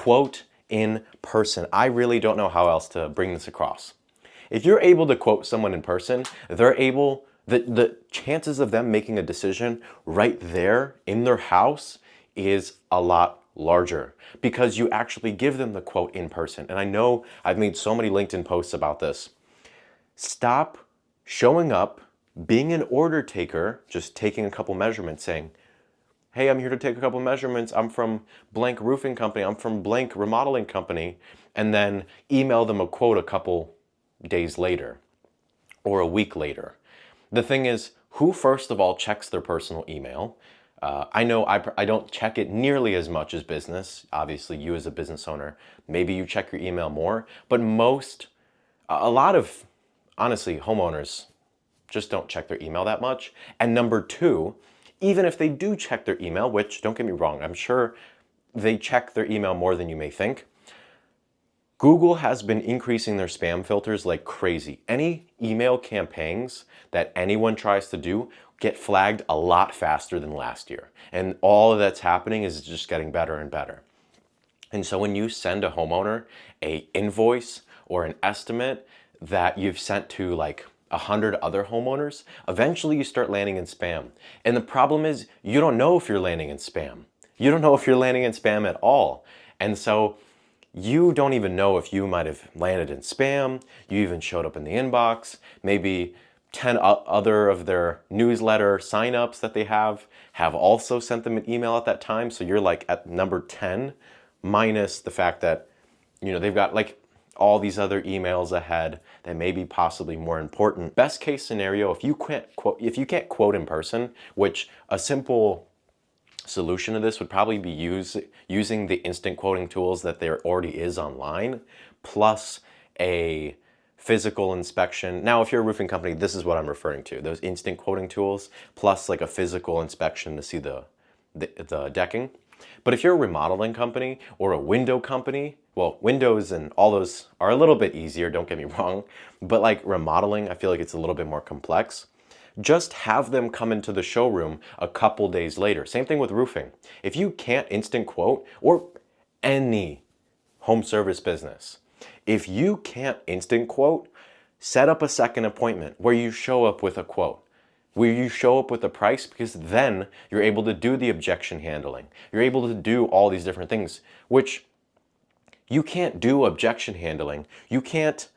quote in person. I really don't know how else to bring this across. If you're able to quote someone in person, the chances of them making a decision right there in their house is a lot larger because you actually give them the quote in person. And I know I've made so many LinkedIn posts about this. Stop showing up, being an order taker, just taking a couple measurements, saying, hey, I'm here to take a couple measurements. I'm from blank roofing company. I'm from blank remodeling company. And then email them a quote a couple days later or a week later. The thing is, who first of all checks their personal email? I know I don't check it nearly as much as business. Obviously, you as a business owner, maybe you check your email more, but a lot of, honestly, homeowners just don't check their email that much. And number two, even if they do check their email, which don't get me wrong, I'm sure they check their email more than you may think, Google has been increasing their spam filters like crazy. Any email campaigns that anyone tries to do get flagged a lot faster than last year. And all of that's happening is just getting better and better. And so when you send a homeowner a invoice or an estimate that you've sent to like 100 other homeowners, eventually you start landing in spam. And the problem is you don't know if you're landing in spam. You don't know if you're landing in spam at all. And so you don't even know if you might have landed in spam, you even showed up in the inbox, maybe 10 other of their newsletter signups that they have also sent them an email at that time. So you're like at number 10, minus the fact that, they've got like all these other emails ahead that may be possibly more important. Best case scenario, if you can't quote in person, which a simple solution to this would probably be using the instant quoting tools that there already is online, plus a physical inspection. Now, if you're a roofing company, this is what I'm referring to, those instant quoting tools, plus like a physical inspection to see the decking. But if you're a remodeling company or a window company, well, windows and all those are a little bit easier, don't get me wrong, but like remodeling, I feel like it's a little bit more complex. Just have them come into the showroom a couple days later. Same thing with roofing. If you can't instant quote, or any home service business, if you can't instant quote, set up a second appointment where you show up with a quote, where you show up with a price, because then you're able to do the objection handling. You're able to do all these different things, which you can't do objection handling. You can't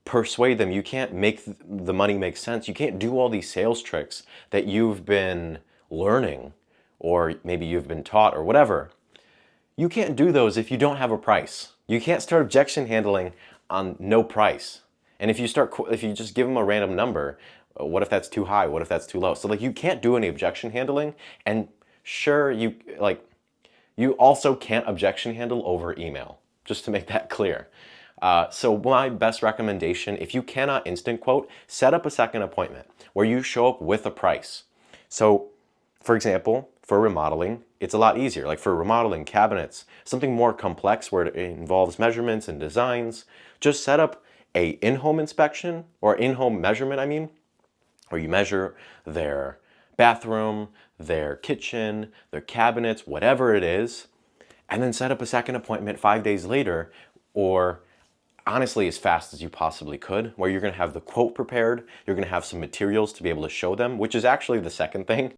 persuade them. You can't make the money make sense. You can't do all these sales tricks that you've been learning, or maybe you've been taught, or whatever. You can't do those if you don't have a price. You can't start objection handling on no price. And if you just give them a random number, what if that's too high? What if that's too low? So like you can't do any objection handling. And sure, you also can't objection handle over email, just to make that clear. So my best recommendation, if you cannot instant quote, set up a second appointment where you show up with a price. So for example, for remodeling, it's a lot easier. Like for remodeling cabinets, something more complex where it involves measurements and designs, just set up a in-home inspection, or in-home measurement, where you measure their bathroom, their kitchen, their cabinets, whatever it is, and then set up a second appointment 5 days later, or honestly as fast as you possibly could, where you're going to have the quote prepared, you're going to have some materials to be able to show them, which is actually the second thing.